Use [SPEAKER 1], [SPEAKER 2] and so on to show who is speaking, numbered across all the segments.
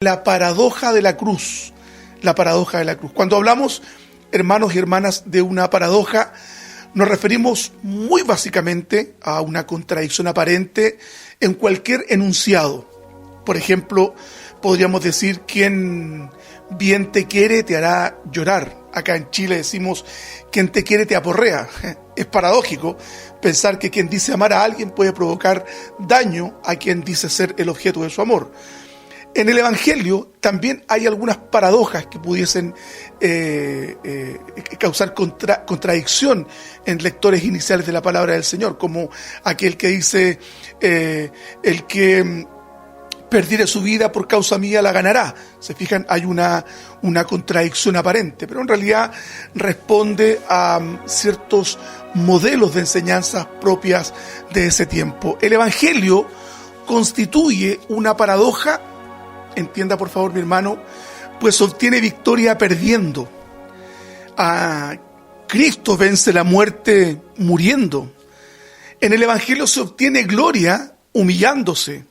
[SPEAKER 1] La paradoja de la cruz. La paradoja de la cruz. Cuando hablamos, hermanos y hermanas, de una paradoja, nos referimos muy básicamente a una contradicción aparente en cualquier enunciado. Por ejemplo, podríamos decir: quien bien te quiere te hará llorar. Acá en Chile decimos: quien te quiere te aporrea. Es paradójico pensar que quien dice amar a alguien puede provocar daño a quien dice ser el objeto de su amor. En el Evangelio también hay algunas paradojas que pudiesen causar contradicción en lectores iniciales de la palabra del Señor, como aquel que dice: el que perdiere su vida por causa mía la ganará. Se fijan, hay una contradicción aparente, pero en realidad responde a ciertos modelos de enseñanzas propias de ese tiempo. El Evangelio constituye una paradoja. Entienda por favor, mi hermano, pues obtiene victoria perdiendo. Cristo vence la muerte muriendo. En el Evangelio se obtiene gloria humillándose.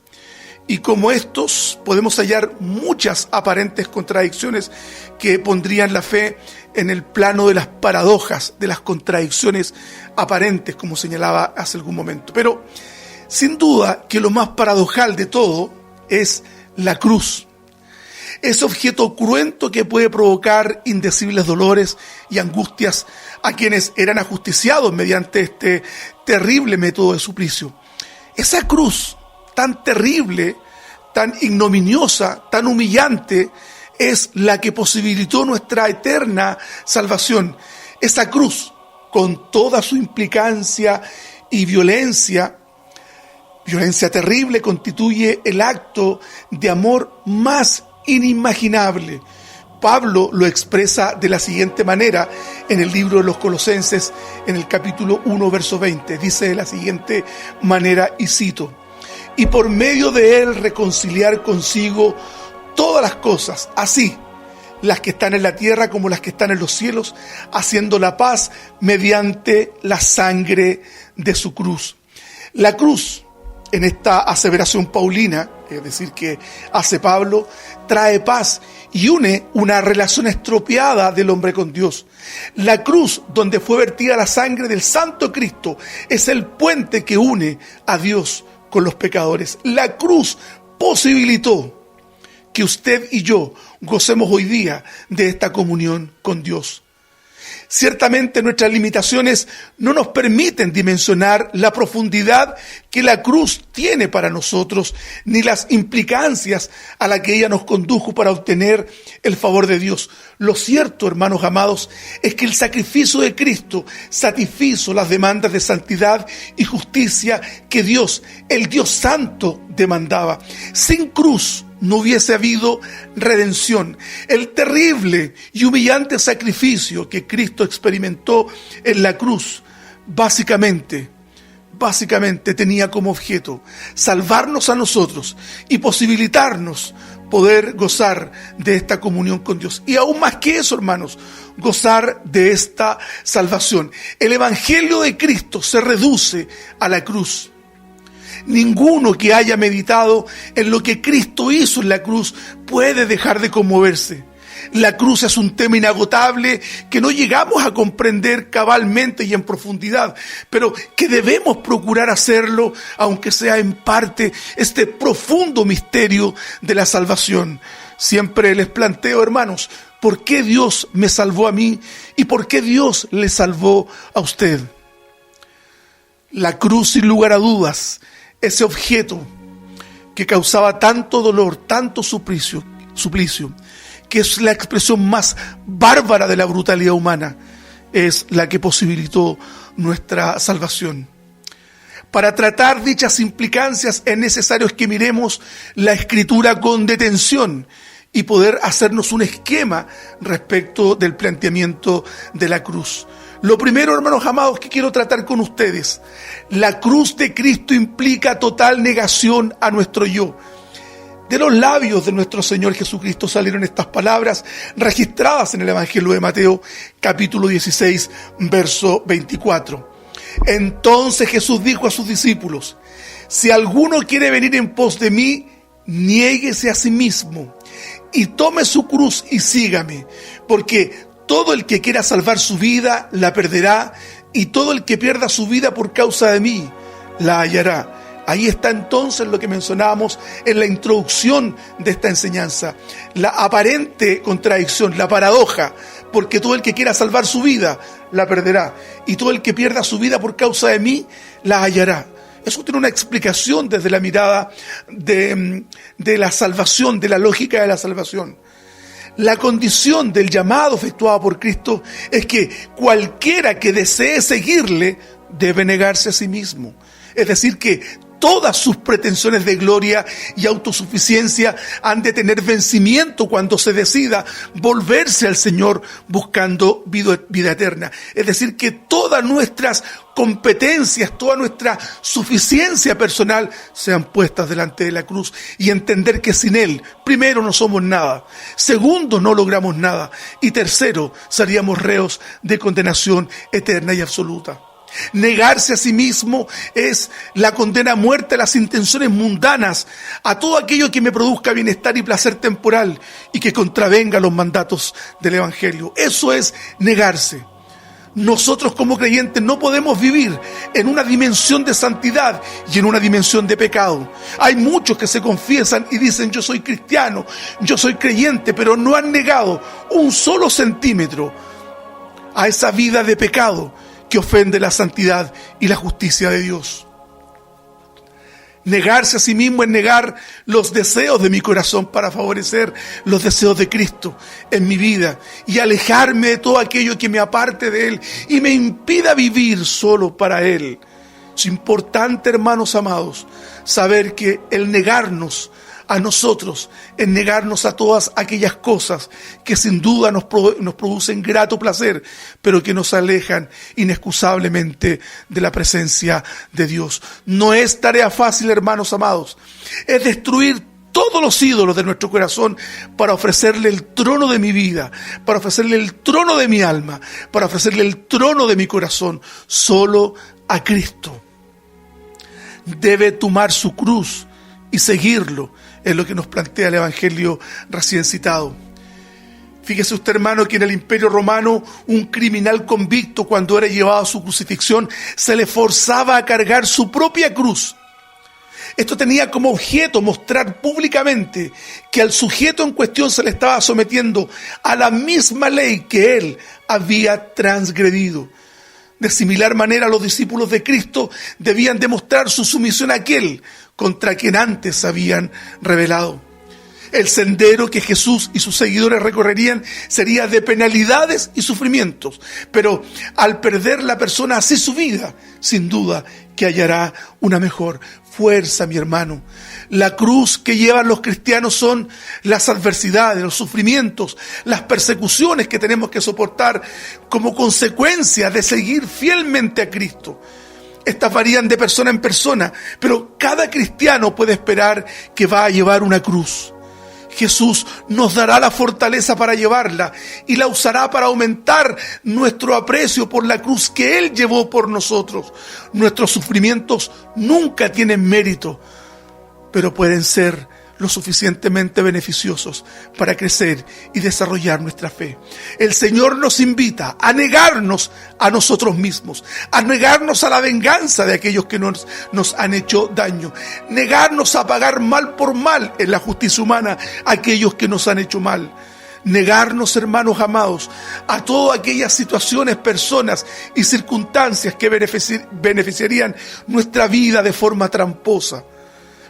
[SPEAKER 1] Y como estos, podemos hallar muchas aparentes contradicciones que pondrían la fe en el plano de las paradojas, de las contradicciones aparentes, como señalaba hace algún momento. Pero sin duda que lo más paradojal de todo es la cruz, ese objeto cruento que puede provocar indecibles dolores y angustias a quienes eran ajusticiados mediante este terrible método de suplicio. Esa cruz tan terrible, tan ignominiosa, tan humillante, es la que posibilitó nuestra eterna salvación. Esa cruz, con toda su implicancia y violencia terrible, constituye el acto de amor más inimaginable. Pablo lo expresa de la siguiente manera en el libro de los Colosenses, en el capítulo 1, verso 20. Dice de la siguiente manera, y cito: y por medio de él reconciliar consigo todas las cosas, así las que están en la tierra como las que están en los cielos, haciendo la paz mediante la sangre de su cruz. La cruz, en esta aseveración paulina, es decir, que hace Pablo, trae paz y une una relación estropeada del hombre con Dios. La cruz, donde fue vertida la sangre del Santo Cristo, es el puente que une a Dios con los pecadores. La cruz posibilitó que usted y yo gocemos hoy día de esta comunión con Dios. Ciertamente nuestras limitaciones no nos permiten dimensionar la profundidad que la cruz tiene para nosotros, ni las implicancias a las que ella nos condujo para obtener el favor de Dios. Lo cierto, hermanos amados, es que el sacrificio de Cristo satisfizo las demandas de santidad y justicia que Dios, el Dios Santo, demandaba. Sin cruz no hubiese habido redención. El terrible y humillante sacrificio que Cristo experimentó en la cruz, básicamente tenía como objeto salvarnos a nosotros y posibilitarnos poder gozar de esta comunión con Dios. Y aún más que eso, hermanos, gozar de esta salvación. El Evangelio de Cristo se reduce a la cruz. Ninguno que haya meditado en lo que Cristo hizo en la cruz puede dejar de conmoverse. La cruz es un tema inagotable que no llegamos a comprender cabalmente y en profundidad, pero que debemos procurar hacerlo, aunque sea en parte, este profundo misterio de la salvación. Siempre les planteo, hermanos, ¿por qué Dios me salvó a mí y por qué Dios le salvó a usted? La cruz, sin lugar a dudas, ese objeto que causaba tanto dolor, tanto suplicio, que es la expresión más bárbara de la brutalidad humana, es la que posibilitó nuestra salvación. Para tratar dichas implicancias es necesario que miremos la Escritura con detención y poder hacernos un esquema respecto del planteamiento de la cruz. Lo primero, hermanos amados, que quiero tratar con ustedes: la cruz de Cristo implica total negación a nuestro yo. De los labios de nuestro Señor Jesucristo salieron estas palabras registradas en el Evangelio de Mateo, capítulo 16, verso 24. Entonces Jesús dijo a sus discípulos: si alguno quiere venir en pos de mí, niéguese a sí mismo, y tome su cruz y sígame, porque todo el que quiera salvar su vida la perderá, y todo el que pierda su vida por causa de mí la hallará. Ahí está entonces lo que mencionábamos en la introducción de esta enseñanza, la aparente contradicción, la paradoja, porque todo el que quiera salvar su vida la perderá, y todo el que pierda su vida por causa de mí la hallará. Eso tiene una explicación desde la mirada de la salvación, de la lógica de la salvación. La condición del llamado efectuado por Cristo es que cualquiera que desee seguirle debe negarse a sí mismo. Es decir, que todas sus pretensiones de gloria y autosuficiencia han de tener vencimiento cuando se decida volverse al Señor buscando vida eterna. Es decir, que todas nuestras competencias, toda nuestra suficiencia personal sean puestas delante de la cruz y entender que sin Él, primero, no somos nada, segundo, no logramos nada, y tercero, seríamos reos de condenación eterna y absoluta. Negarse a sí mismo es la condena a muerte a las intenciones mundanas, a todo aquello que me produzca bienestar y placer temporal y que contravenga los mandatos del Evangelio. Eso es negarse. Nosotros como creyentes no podemos vivir en una dimensión de santidad y en una dimensión de pecado. Hay muchos que se confiesan y dicen: yo soy cristiano, yo soy creyente, pero no han negado un solo centímetro a esa vida de pecado que ofende la santidad y la justicia de Dios. Negarse a sí mismo es negar los deseos de mi corazón para favorecer los deseos de Cristo en mi vida y alejarme de todo aquello que me aparte de Él y me impida vivir solo para Él. Es importante, hermanos amados, saber que el negarnos a nosotros, en negarnos a todas aquellas cosas que sin duda nos producen grato placer, pero que nos alejan inexcusablemente de la presencia de Dios. No es tarea fácil, hermanos amados. Es destruir todos los ídolos de nuestro corazón para ofrecerle el trono de mi vida, para ofrecerle el trono de mi alma, para ofrecerle el trono de mi corazón, solo a Cristo. Debe tomar su cruz y seguirlo. Es lo que nos plantea el Evangelio recién citado. Fíjese usted, hermano, que en el Imperio Romano un criminal convicto, cuando era llevado a su crucifixión, se le forzaba a cargar su propia cruz. Esto tenía como objeto mostrar públicamente que al sujeto en cuestión se le estaba sometiendo a la misma ley que él había transgredido. De similar manera, los discípulos de Cristo debían demostrar su sumisión a aquel contra quien antes se habían rebelado. El sendero que Jesús y sus seguidores recorrerían sería de penalidades y sufrimientos, pero al perder la persona así su vida, sin duda que hallará una mejor fuerza, mi hermano. La cruz que llevan los cristianos son las adversidades, los sufrimientos, las persecuciones que tenemos que soportar como consecuencia de seguir fielmente a Cristo. Estas varían de persona en persona, pero cada cristiano puede esperar que va a llevar una cruz. Jesús nos dará la fortaleza para llevarla y la usará para aumentar nuestro aprecio por la cruz que Él llevó por nosotros. Nuestros sufrimientos nunca tienen mérito, pero pueden ser lo suficientemente beneficiosos para crecer y desarrollar nuestra fe. El Señor nos invita a negarnos a nosotros mismos, a negarnos a la venganza de aquellos que nos han hecho daño, negarnos a pagar mal por mal en la justicia humana a aquellos que nos han hecho mal. Negarnos, hermanos amados, a todas aquellas situaciones, personas y circunstancias que beneficiarían nuestra vida de forma tramposa.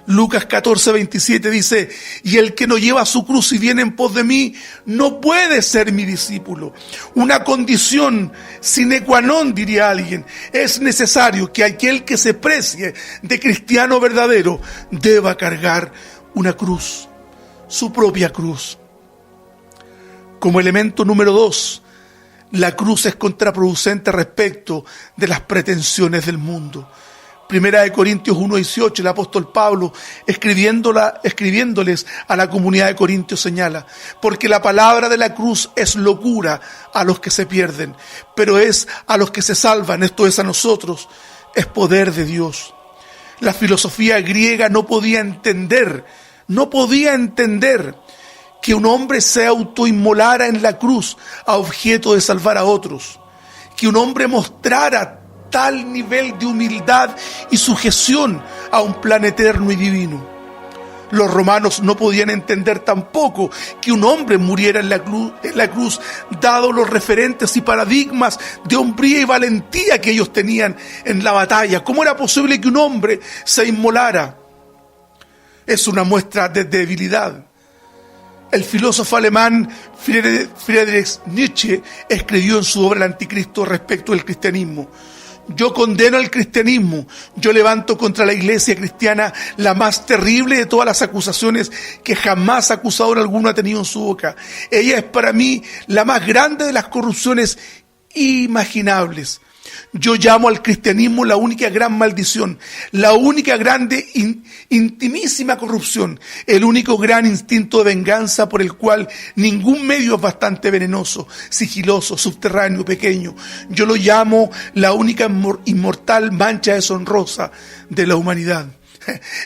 [SPEAKER 1] Lucas 14:27 dice: y el que no lleva su cruz y viene en pos de mí, no puede ser mi discípulo. Una condición sine qua non, diría alguien. Es necesario que aquel que se precie de cristiano verdadero deba cargar una cruz, su propia cruz. Como elemento número 2, la cruz es contraproducente respecto de las pretensiones del mundo. Primera de Corintios 1:18, el apóstol Pablo, escribiéndoles a la comunidad de Corintios, señala: porque la palabra de la cruz es locura a los que se pierden, pero es a los que se salvan, esto es a nosotros, es poder de Dios. La filosofía griega no podía entender que un hombre se autoinmolara en la cruz a objeto de salvar a otros, que un hombre mostrara tal nivel de humildad y sujeción a un plan eterno y divino. Los romanos no podían entender tampoco que un hombre muriera en la cruz, dado los referentes y paradigmas de hombría y valentía que ellos tenían en la batalla. ¿Cómo era posible que un hombre se inmolara? Es una muestra de debilidad. El filósofo alemán Friedrich Nietzsche escribió en su obra El Anticristo respecto del cristianismo: yo condeno al cristianismo, yo levanto contra la iglesia cristiana la más terrible de todas las acusaciones que jamás acusador alguno ha tenido en su boca. Ella es para mí la más grande de las corrupciones imaginables. Yo llamo al cristianismo la única gran maldición, la única grande, intimísima corrupción, el único gran instinto de venganza por el cual ningún medio es bastante venenoso, sigiloso, subterráneo, pequeño. Yo lo llamo la única inmortal mancha deshonrosa de la humanidad.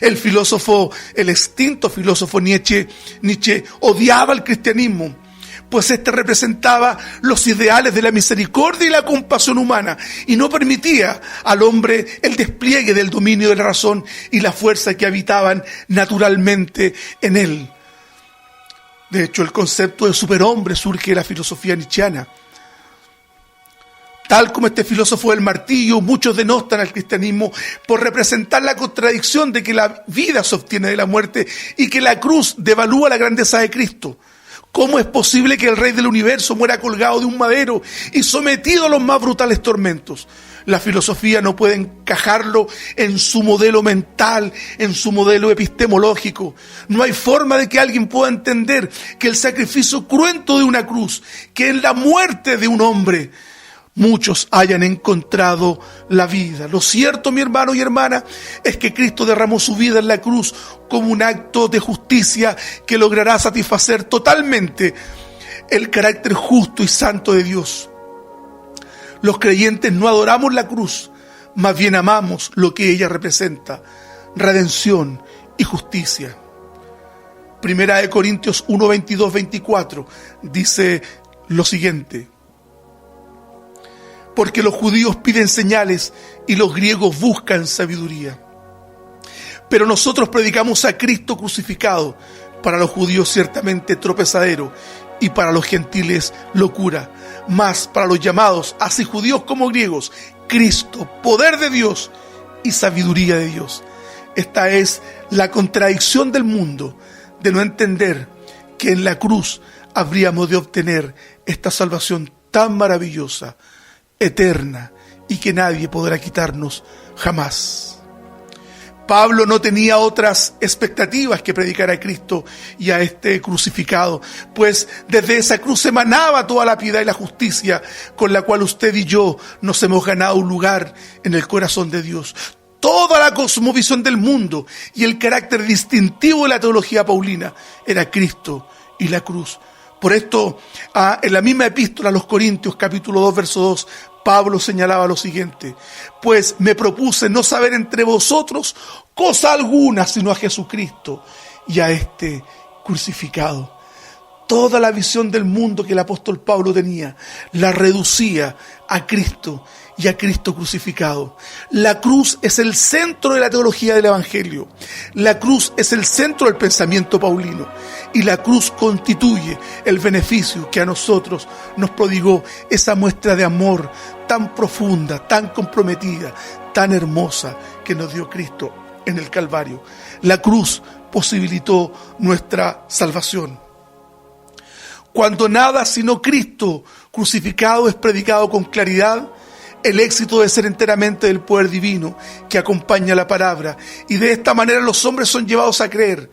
[SPEAKER 1] El extinto filósofo Nietzsche odiaba el cristianismo, pues este representaba los ideales de la misericordia y la compasión humana y no permitía al hombre el despliegue del dominio de la razón y la fuerza que habitaban naturalmente en él. De hecho, el concepto de superhombre surge de la filosofía nietzscheana. Tal como este filósofo del martillo, muchos denostan al cristianismo por representar la contradicción de que la vida se obtiene de la muerte y que la cruz devalúa la grandeza de Cristo. ¿Cómo es posible que el Rey del universo muera colgado de un madero y sometido a los más brutales tormentos? La filosofía no puede encajarlo en su modelo mental, en su modelo epistemológico. No hay forma de que alguien pueda entender que el sacrificio cruento de una cruz, que en la muerte de un hombre, muchos hayan encontrado la vida. Lo cierto, mi hermano y hermana, es que Cristo derramó su vida en la cruz como un acto de justicia que logrará satisfacer totalmente el carácter justo y santo de Dios. Los creyentes no adoramos la cruz, más bien amamos lo que ella representa: redención y justicia. Primera de Corintios 1, 22, 24 dice lo siguiente: porque los judíos piden señales y los griegos buscan sabiduría. Pero nosotros predicamos a Cristo crucificado, para los judíos ciertamente tropezadero y para los gentiles locura, mas para los llamados, así judíos como griegos, Cristo, poder de Dios y sabiduría de Dios. Esta es la contradicción del mundo, de no entender que en la cruz habríamos de obtener esta salvación tan maravillosa, eterna, y que nadie podrá quitarnos jamás. Pablo no tenía otras expectativas que predicar a Cristo y a este crucificado, pues desde esa cruz emanaba toda la piedad y la justicia con la cual usted y yo nos hemos ganado un lugar en el corazón de Dios. Toda la cosmovisión del mundo y el carácter distintivo de la teología paulina era Cristo y la cruz. Por esto, en la misma epístola a los Corintios, capítulo 2, verso 2, Pablo señalaba lo siguiente: pues me propuse no saber entre vosotros cosa alguna sino a Jesucristo y a este crucificado. Toda la visión del mundo que el apóstol Pablo tenía la reducía a Cristo y a Cristo crucificado. La cruz es el centro de la teología del Evangelio. La cruz es el centro del pensamiento paulino. Y la cruz constituye el beneficio que a nosotros nos prodigó esa muestra de amor tan profunda, tan comprometida, tan hermosa que nos dio Cristo en el Calvario. La cruz posibilitó nuestra salvación. Cuando nada sino Cristo crucificado es predicado con claridad, el éxito debe ser enteramente del poder divino que acompaña la palabra, y de esta manera los hombres son llevados a creer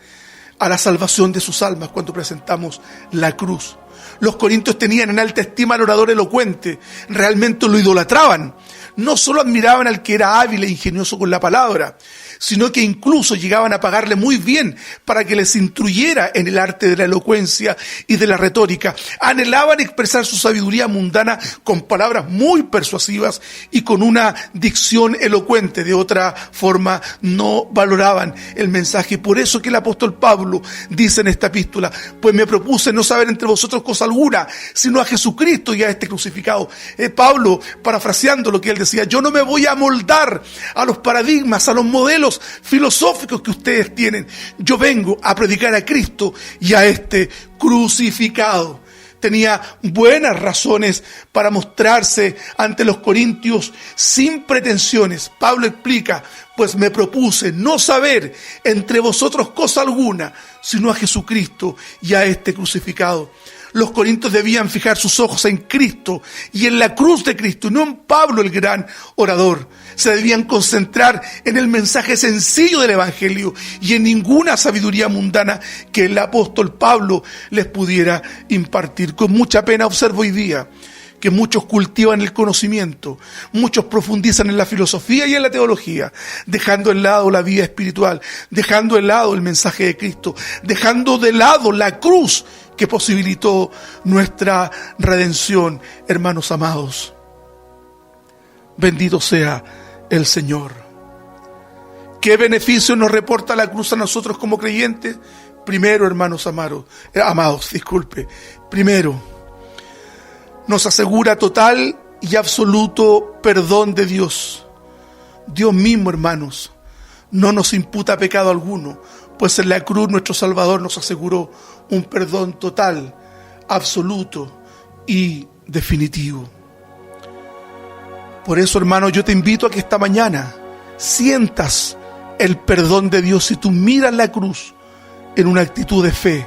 [SPEAKER 1] a la salvación de sus almas cuando presentamos la cruz. Los corintios tenían en alta estima al orador elocuente, realmente lo idolatraban. no solo admiraban al que era hábil e ingenioso con la palabra, sino que incluso llegaban a pagarle muy bien para que les instruyera en el arte de la elocuencia y de la retórica. Anhelaban expresar su sabiduría mundana con palabras muy persuasivas y con una dicción elocuente. De otra forma, no valoraban el mensaje. Por eso que el apóstol Pablo dice en esta epístola: pues me propuse no saber entre vosotros cosa alguna, sino a Jesucristo y a este crucificado. Pablo, parafraseando lo que él decía: yo no me voy a moldar a los paradigmas, a los modelos filosóficos que ustedes tienen. Yo vengo a predicar a Cristo y a este crucificado. Tenía buenas razones para mostrarse ante los corintios sin pretensiones. Pablo explica: pues me propuse no saber entre vosotros cosa alguna, sino a Jesucristo y a este crucificado. Los corintios debían fijar sus ojos en Cristo y en la cruz de Cristo, no en Pablo el gran orador. Se debían concentrar en el mensaje sencillo del Evangelio y en ninguna sabiduría mundana que el apóstol Pablo les pudiera impartir. Con mucha pena observo hoy día que muchos cultivan el conocimiento, muchos profundizan en la filosofía y en la teología, dejando de lado la vida espiritual, dejando de lado el mensaje de Cristo, dejando de lado la cruz que posibilitó nuestra redención. Hermanos amados, bendito sea el Señor. ¿Qué beneficio nos reporta la cruz a nosotros como creyentes? Primero, hermanos amados, primero, nos asegura total y absoluto perdón de Dios. Dios mismo, hermanos, no nos imputa pecado alguno, pues en la cruz nuestro Salvador nos aseguró un perdón total, absoluto y definitivo. Por eso, hermano, yo te invito a que esta mañana sientas el perdón de Dios si tú miras la cruz en una actitud de fe,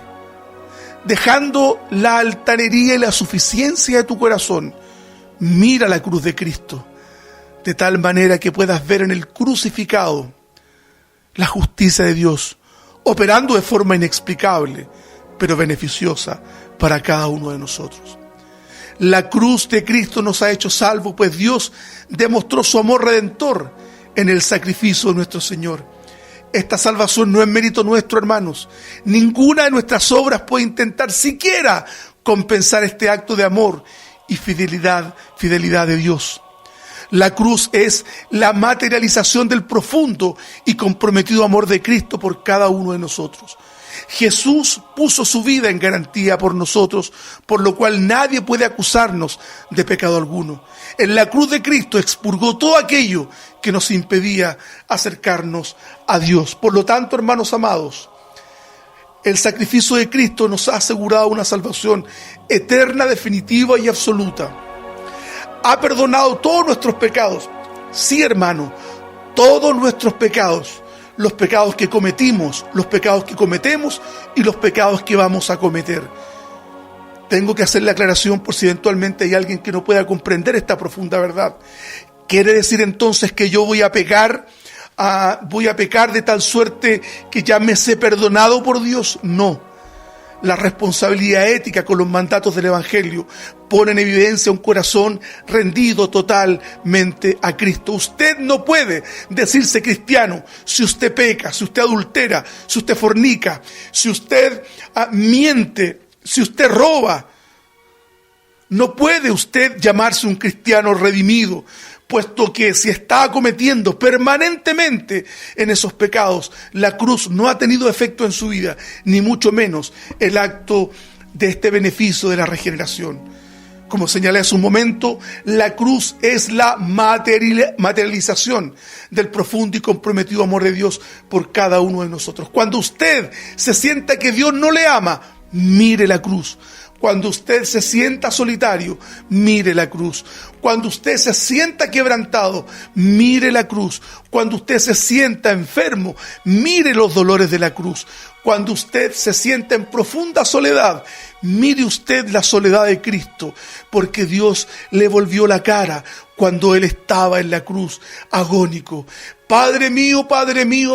[SPEAKER 1] dejando la altanería y la suficiencia de tu corazón. Mira la cruz de Cristo, de tal manera que puedas ver en el crucificado la justicia de Dios, operando de forma inexplicable, pero beneficiosa para cada uno de nosotros. La cruz de Cristo nos ha hecho salvos, pues Dios demostró su amor redentor en el sacrificio de nuestro Señor. Esta salvación no es mérito nuestro, hermanos. Ninguna de nuestras obras puede intentar siquiera compensar este acto de amor y fidelidad de Dios. La cruz es la materialización del profundo y comprometido amor de Cristo por cada uno de nosotros. Jesús puso su vida en garantía por nosotros, por lo cual nadie puede acusarnos de pecado alguno. En la cruz de Cristo expurgó todo aquello que nos impedía acercarnos a Dios. Por lo tanto, hermanos amados, el sacrificio de Cristo nos ha asegurado una salvación eterna, definitiva y absoluta. Ha perdonado todos nuestros pecados. Sí, hermano, todos nuestros pecados. Los pecados que cometimos, los pecados que cometemos y los pecados que vamos a cometer. Tengo que hacer la aclaración por si eventualmente hay alguien que no pueda comprender esta profunda verdad. ¿Quiere decir entonces que yo voy a pecar de tal suerte que ya me sé perdonado por Dios? No. La responsabilidad ética con los mandatos del Evangelio pone en evidencia un corazón rendido totalmente a Cristo. Usted no puede decirse cristiano si usted peca, si usted adultera, si usted fornica, si usted miente, si usted roba. No puede usted llamarse un cristiano redimido, puesto que si está cometiendo permanentemente en esos pecados, la cruz no ha tenido efecto en su vida, ni mucho menos el acto de este beneficio de la regeneración. Como señalé hace un momento, la cruz es la materialización del profundo y comprometido amor de Dios por cada uno de nosotros. Cuando usted se sienta que Dios no le ama, mire la cruz. Cuando usted se sienta solitario, mire la cruz. Cuando usted se sienta quebrantado, mire la cruz. Cuando usted se sienta enfermo, mire los dolores de la cruz. Cuando usted se sienta en profunda soledad, mire usted la soledad de Cristo, porque Dios le volvió la cara cuando Él estaba en la cruz, agónico, Padre mío,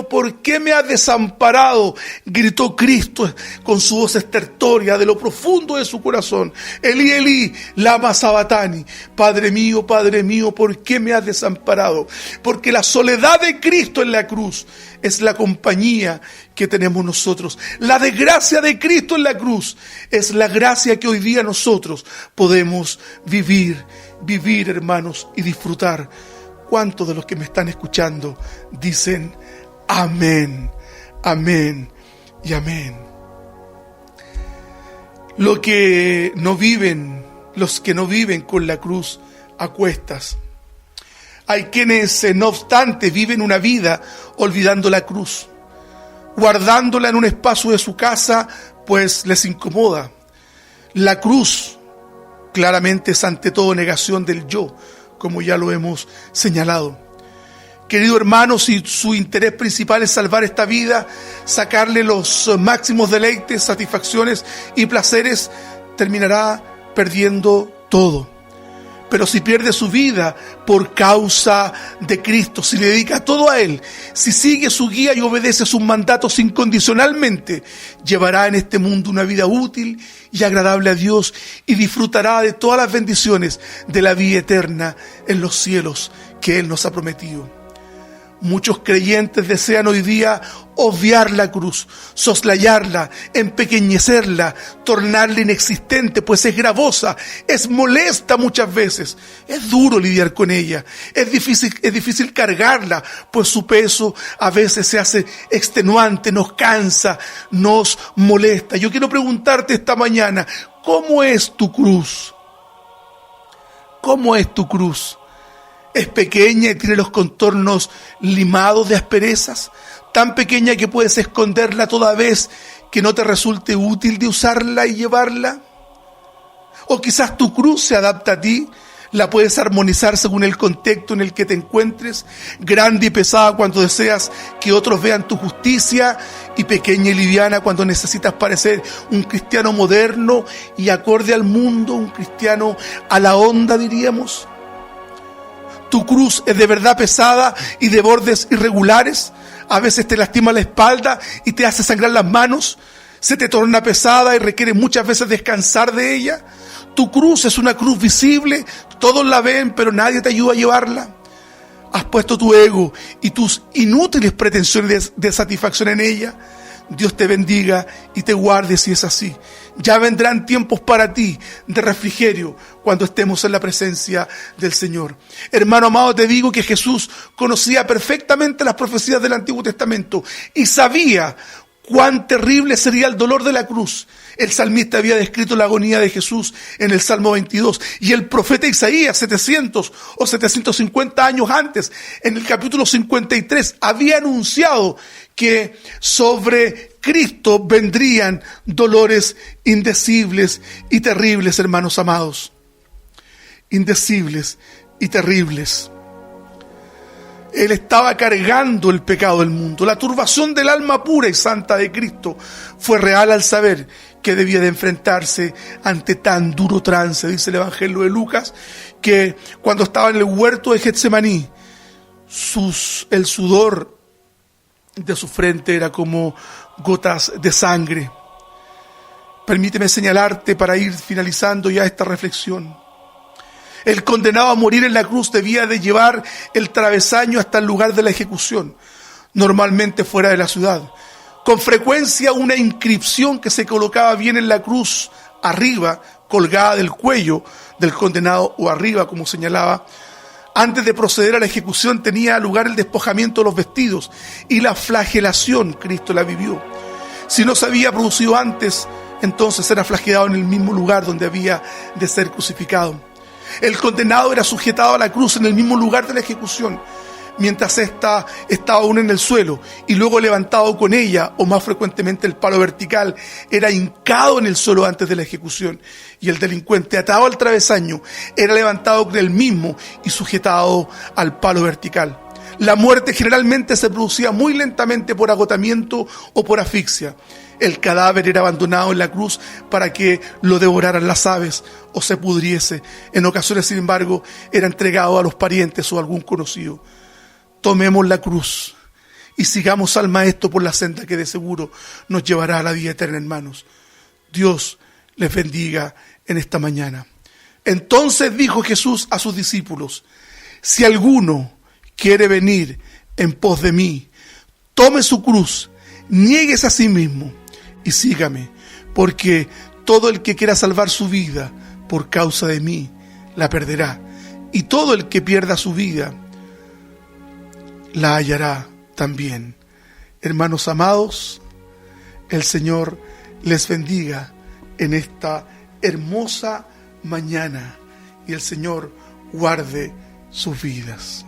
[SPEAKER 1] ¿por qué me has desamparado?, gritó Cristo con su voz estertórea de lo profundo de su corazón. Elí, Elí, lama sabatani. Padre mío, ¿por qué me has desamparado? Porque la soledad de Cristo en la cruz es la compañía que tenemos nosotros. La desgracia de Cristo en la cruz es la gracia que hoy día nosotros podemos vivir, hermanos, y disfrutar. ¿Cuántos de los que me están escuchando dicen amén, amén y amén? Los que no viven con la cruz a cuestas. Hay quienes, no obstante, viven una vida olvidando la cruz, guardándola en un espacio de su casa, pues les incomoda. La cruz claramente es ante todo negación del yo, como ya lo hemos señalado. Querido hermano, si su interés principal es salvar esta vida, sacarle los máximos deleites, satisfacciones y placeres, terminará perdiendo todo. Pero si pierde su vida por causa de Cristo, si le dedica todo a Él, si sigue su guía y obedece sus mandatos incondicionalmente, llevará en este mundo una vida útil y agradable a Dios y disfrutará de todas las bendiciones de la vida eterna en los cielos que Él nos ha prometido. Muchos creyentes desean hoy día obviar la cruz, soslayarla, empequeñecerla, tornarla inexistente, pues es gravosa, es molesta muchas veces. Es duro lidiar con ella, es difícil cargarla, pues su peso a veces se hace extenuante, nos cansa, nos molesta. Yo quiero preguntarte esta mañana, ¿cómo es tu cruz? ¿Cómo es tu cruz? ¿Es pequeña y tiene los contornos limados de asperezas? ¿Tan pequeña que puedes esconderla toda vez que no te resulte útil de usarla y llevarla? ¿O quizás tu cruz se adapta a ti? ¿La puedes armonizar según el contexto en el que te encuentres? Grande y pesada cuando deseas que otros vean tu justicia, y pequeña y liviana cuando necesitas parecer un cristiano moderno y acorde al mundo, un cristiano a la onda, diríamos. ¿Tu cruz es de verdad pesada y de bordes irregulares? A veces te lastima la espalda y te hace sangrar las manos. Se te torna pesada y requiere muchas veces descansar de ella. Tu cruz es una cruz visible, todos la ven, pero nadie te ayuda a llevarla. Has puesto tu ego y tus inútiles pretensiones de satisfacción en ella. Dios te bendiga y te guarde si es así. Ya vendrán tiempos para ti de refrigerio cuando estemos en la presencia del Señor. Hermano amado, te digo que Jesús conocía perfectamente las profecías del Antiguo Testamento y sabía cuán terrible sería el dolor de la cruz. El salmista había descrito la agonía de Jesús en el Salmo 22 y el profeta Isaías 700 o 750 años antes, en el capítulo 53, había anunciado que sobre Cristo vendrían dolores indecibles y terribles, hermanos amados. Indecibles y terribles. Él estaba cargando el pecado del mundo. La turbación del alma pura y santa de Cristo fue real al saber que debía de enfrentarse ante tan duro trance. Dice el Evangelio de Lucas que cuando estaba en el huerto de Getsemaní, el sudor de su frente era como gotas de sangre. Permíteme señalarte para ir finalizando ya esta reflexión. El condenado a morir en la cruz debía de llevar el travesaño hasta el lugar de la ejecución, normalmente fuera de la ciudad. Con frecuencia una inscripción que se colocaba bien en la cruz, arriba, colgada del cuello del condenado, o arriba, como señalaba. Antes de proceder a la ejecución tenía lugar el despojamiento de los vestidos y la flagelación. Cristo la vivió. Si no se había producido antes, entonces era flagelado en el mismo lugar donde había de ser crucificado. El condenado era sujetado a la cruz en el mismo lugar de la ejecución, mientras ésta estaba aún en el suelo, y luego levantado con ella, o más frecuentemente el palo vertical, era hincado en el suelo antes de la ejecución, y el delincuente, atado al travesaño, era levantado con él mismo y sujetado al palo vertical. La muerte generalmente se producía muy lentamente por agotamiento o por asfixia. El cadáver era abandonado en la cruz para que lo devoraran las aves o se pudriese. En ocasiones, sin embargo, era entregado a los parientes o a algún conocido. Tomemos la cruz y sigamos al Maestro por la senda que de seguro nos llevará a la vida eterna, hermanos. Dios les bendiga en esta mañana. Entonces dijo Jesús a sus discípulos: si alguno quiere venir en pos de mí, tome su cruz, niéguese a sí mismo y sígame, porque todo el que quiera salvar su vida por causa de mí, la perderá, y todo el que pierda su vida, la hallará también. Hermanos amados, el Señor les bendiga en esta hermosa mañana y el Señor guarde sus vidas.